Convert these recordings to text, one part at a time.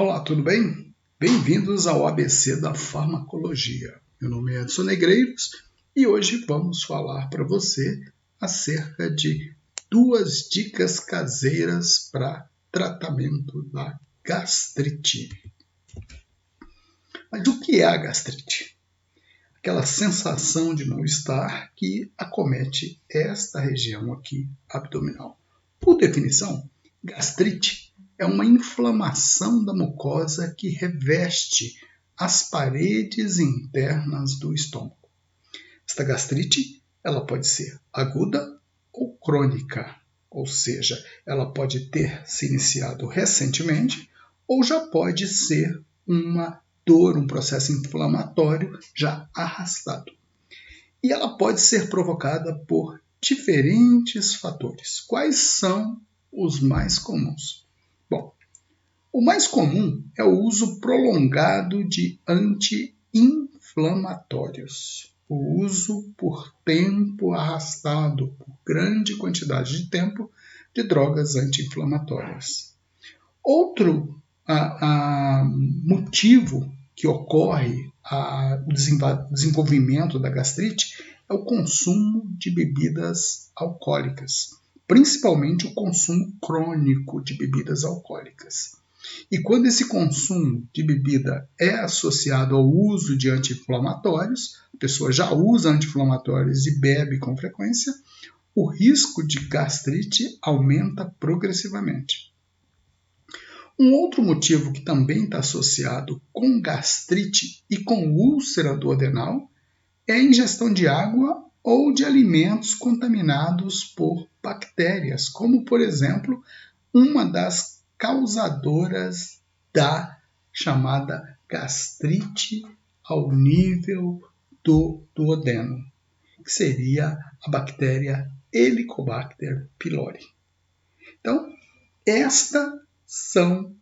Olá, tudo bem? Bem-vindos ao ABC da Farmacologia. Meu nome é Edson Negreiros e hoje vamos falar para você acerca de 2 dicas caseiras para tratamento da gastrite. Mas o que é a gastrite? Aquela sensação de mal-estar que acomete esta região aqui abdominal. Por definição, gastrite é uma inflamação da mucosa que reveste as paredes internas do estômago. Esta gastrite ela pode ser aguda ou crônica, ou seja, ela pode ter se iniciado recentemente ou já pode ser uma dor, um processo inflamatório já arrastado. E ela pode ser provocada por diferentes fatores. Quais são os mais comuns? Bom, o mais comum é o uso prolongado de anti-inflamatórios. O uso por tempo arrastado, por grande quantidade de tempo, de drogas anti-inflamatórias. Outro motivo que ocorre o desenvolvimento da gastrite é o consumo de bebidas alcoólicas, principalmente o consumo crônico de bebidas alcoólicas. E quando esse consumo de bebida é associado ao uso de anti-inflamatórios, a pessoa já usa anti-inflamatórios e bebe com frequência, o risco de gastrite aumenta progressivamente. Um outro motivo que também está associado com gastrite e com úlcera duodenal é a ingestão de água ou de alimentos contaminados por bactérias, como, por exemplo, uma das causadoras da chamada gastrite ao nível do duodeno, que seria a bactéria Helicobacter pylori. Então, estas são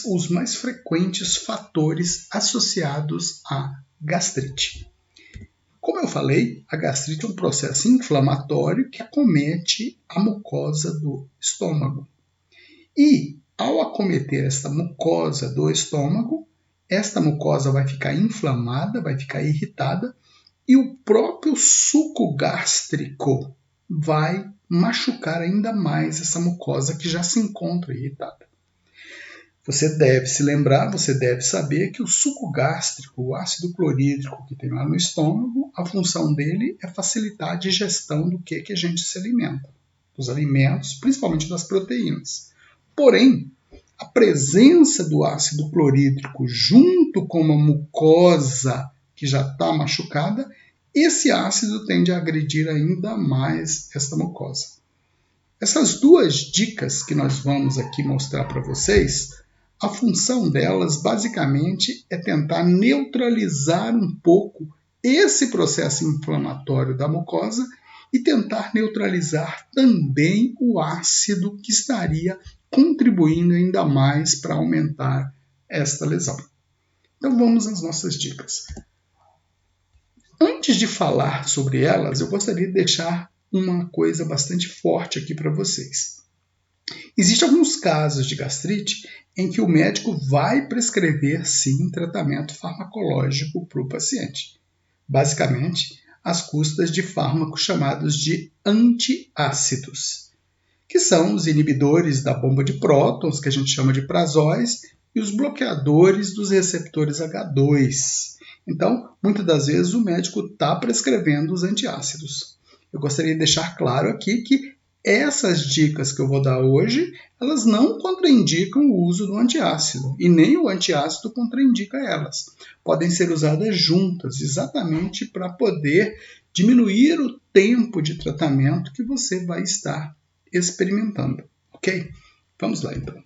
os mais frequentes fatores associados à gastrite. Como eu falei, a gastrite é um processo inflamatório que acomete a mucosa do estômago. E, ao acometer esta mucosa do estômago, esta mucosa vai ficar inflamada, vai ficar irritada, e o próprio suco gástrico vai machucar ainda mais essa mucosa que já se encontra irritada. Você deve se lembrar, você deve saber que o suco gástrico, o ácido clorídrico que tem lá no estômago, a função dele é facilitar a digestão do que a gente se alimenta, dos alimentos, principalmente das proteínas. Porém, a presença do ácido clorídrico junto com uma mucosa que já está machucada, esse ácido tende a agredir ainda mais esta mucosa. Essas 2 dicas que nós vamos aqui mostrar para vocês, a função delas basicamente é tentar neutralizar um pouco esse processo inflamatório da mucosa e tentar neutralizar também o ácido que estaria contribuindo ainda mais para aumentar esta lesão. Então vamos às nossas dicas. Antes de falar sobre elas, eu gostaria de deixar uma coisa bastante forte aqui para vocês. Existem alguns casos de gastrite em que o médico vai prescrever, sim, tratamento farmacológico para o paciente. Basicamente, às custas de fármacos chamados de antiácidos, que são os inibidores da bomba de prótons, que a gente chama de prazóis, e os bloqueadores dos receptores H2. Então, muitas das vezes o médico está prescrevendo os antiácidos. Eu gostaria de deixar claro aqui que essas dicas que eu vou dar hoje, elas não contraindicam o uso do antiácido, e nem o antiácido contraindica elas. Podem ser usadas juntas, exatamente para poder diminuir o tempo de tratamento que você vai estar experimentando, ok? Vamos lá, então.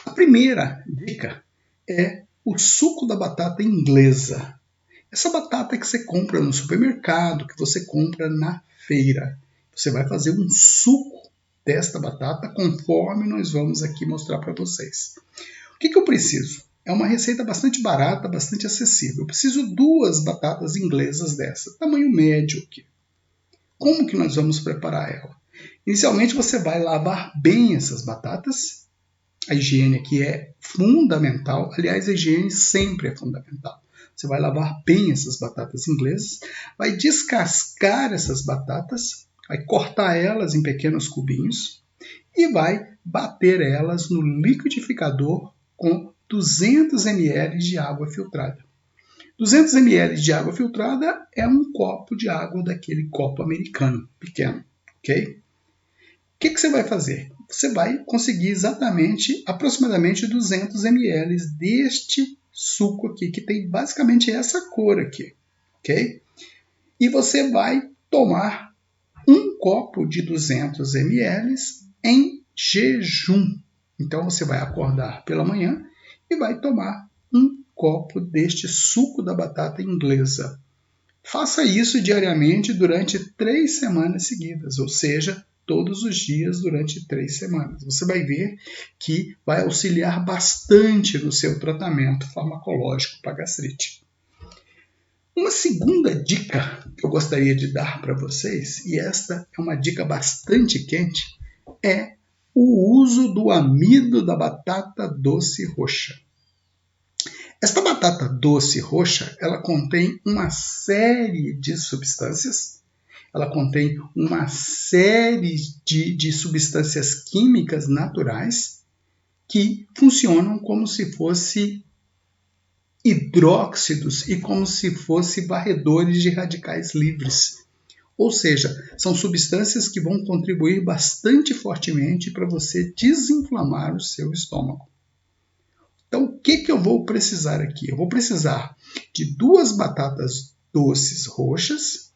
A primeira dica é o suco da batata inglesa. Essa batata que você compra no supermercado, que você compra na feira. Você vai fazer um suco desta batata conforme nós vamos aqui mostrar para vocês. O que eu preciso? É uma receita bastante barata, bastante acessível. Eu preciso 2 batatas inglesas dessa, tamanho médio aqui. Como que nós vamos preparar ela? Inicialmente você vai lavar bem essas batatas. A higiene aqui é fundamental. Aliás, a higiene sempre é fundamental. Você vai lavar bem essas batatas inglesas, vai descascar essas batatas, vai cortar elas em pequenos cubinhos e vai bater elas no liquidificador com 200 ml de água filtrada. 200 ml de água filtrada é um copo de água daquele copo americano, pequeno, ok? O que você vai fazer? Você vai conseguir aproximadamente 200 ml deste suco aqui, que tem basicamente essa cor aqui, ok? E você vai tomar um copo de 200 ml em jejum. Então você vai acordar pela manhã e vai tomar um copo deste suco da batata inglesa. Faça isso diariamente durante 3 semanas seguidas, ou seja, todos os dias durante 3 semanas. Você vai ver que vai auxiliar bastante no seu tratamento farmacológico para gastrite. Uma segunda dica que eu gostaria de dar para vocês, e esta é uma dica bastante quente, é o uso do amido da batata doce roxa. Esta batata doce roxa, ela contém uma série de substâncias, ela contém uma série de substâncias químicas naturais que funcionam como se fosse hidróxidos e como se fosse varredores de radicais livres. Ou seja, são substâncias que vão contribuir bastante fortemente para você desinflamar o seu estômago. Então, o que eu vou precisar aqui? Eu vou precisar de 2 batatas doces roxas,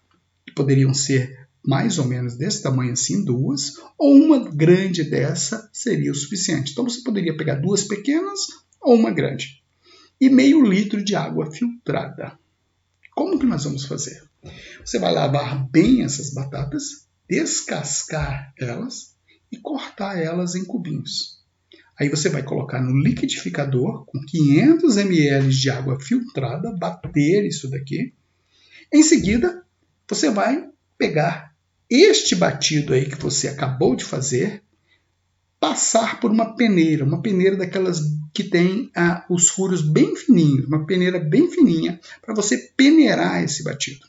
que poderiam ser mais ou menos desse tamanho assim, 2, ou uma grande dessa seria o suficiente. Então, você poderia pegar 2 pequenas ou uma grande. E meio litro de água filtrada. Como que nós vamos fazer? Você vai lavar bem essas batatas, descascar elas e cortar elas em cubinhos. Aí você vai colocar no liquidificador com 500 ml de água filtrada, bater isso daqui. Em seguida, você vai pegar este batido aí que você acabou de fazer, passar por uma peneira daquelas que tem os furos bem fininhos, uma peneira bem fininha, para você peneirar esse batido.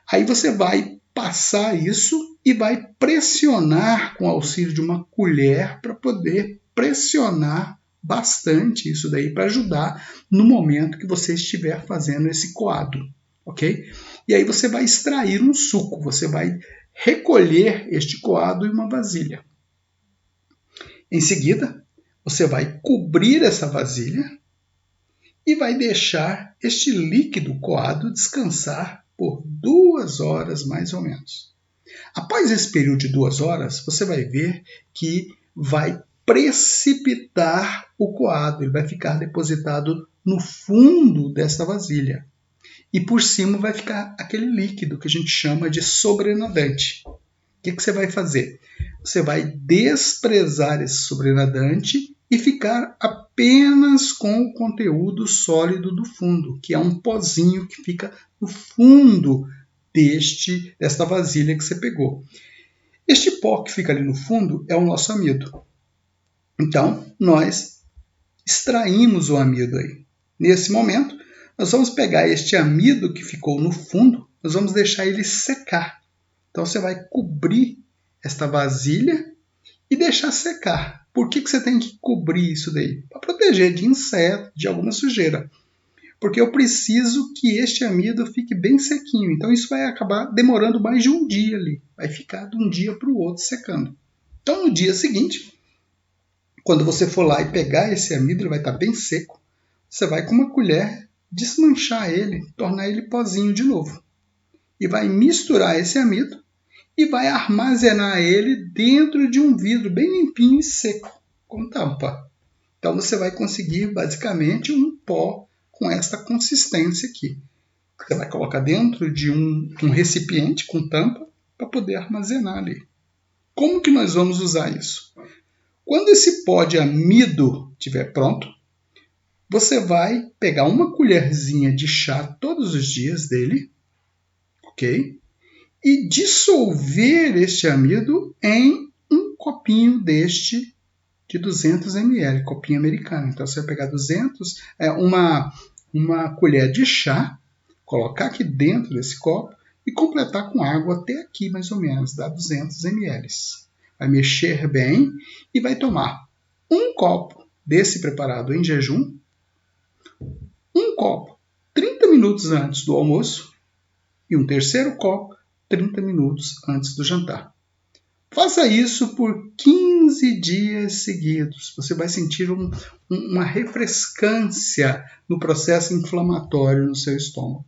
Aí você vai passar isso e vai pressionar com o auxílio de uma colher para poder pressionar bastante isso daí para ajudar no momento que você estiver fazendo esse coado, ok? E aí você vai extrair um suco, você vai recolher este coado em uma vasilha. Em seguida, você vai cobrir essa vasilha e vai deixar este líquido coado descansar por 2 horas mais ou menos. Após esse período de 2 horas, você vai ver que vai precipitar o coado, ele vai ficar depositado no fundo dessa vasilha. E por cima vai ficar aquele líquido que a gente chama de sobrenadante. O que você vai fazer? Você vai desprezar esse sobrenadante e ficar apenas com o conteúdo sólido do fundo, que é um pozinho que fica no fundo desta vasilha que você pegou. Este pó que fica ali no fundo é o nosso amido. Então, nós extraímos o amido aí. Nesse momento, nós vamos pegar este amido que ficou no fundo, nós vamos deixar ele secar. Então, você vai cobrir esta vasilha e deixar secar. Por que você tem que cobrir isso daí? Para proteger de inseto, de alguma sujeira. Porque eu preciso que este amido fique bem sequinho. Então, isso vai acabar demorando mais de um dia ali. Vai ficar de um dia para o outro secando. Então, no dia seguinte, quando você for lá e pegar esse amido, ele vai estar bem seco. Você vai com uma colher desmanchar ele, tornar ele pozinho de novo. E vai misturar esse amido e vai armazenar ele dentro de um vidro bem limpinho e seco, com tampa. Então você vai conseguir basicamente um pó com esta consistência aqui. Você vai colocar dentro de um recipiente com tampa para poder armazenar ali. Como que nós vamos usar isso? Quando esse pó de amido estiver pronto, você vai pegar uma colherzinha de chá todos os dias dele, ok? E dissolver este amido em um copinho deste de 200 ml, copinho americano. Então você vai pegar uma colher de chá, colocar aqui dentro desse copo e completar com água até aqui mais ou menos, dá 200 ml. Vai mexer bem e vai tomar um copo desse preparado em jejum, um copo 30 minutos antes do almoço e um terceiro copo 30 minutos antes do jantar. Faça isso por 15 dias seguidos. Você vai sentir uma refrescância no processo inflamatório no seu estômago.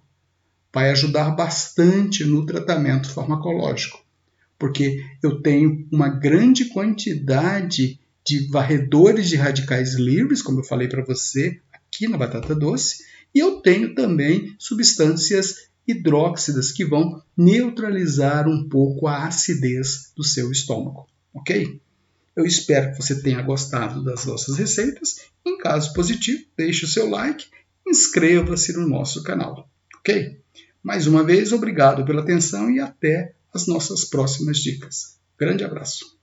Vai ajudar bastante no tratamento farmacológico, porque eu tenho uma grande quantidade de varredores de radicais livres, como eu falei para você, aqui na batata doce, e eu tenho também substâncias hidróxidas que vão neutralizar um pouco a acidez do seu estômago, ok? Eu espero que você tenha gostado das nossas receitas. Em caso positivo, deixe o seu like, inscreva-se no nosso canal, ok? Mais uma vez, obrigado pela atenção e até as nossas próximas dicas. Grande abraço!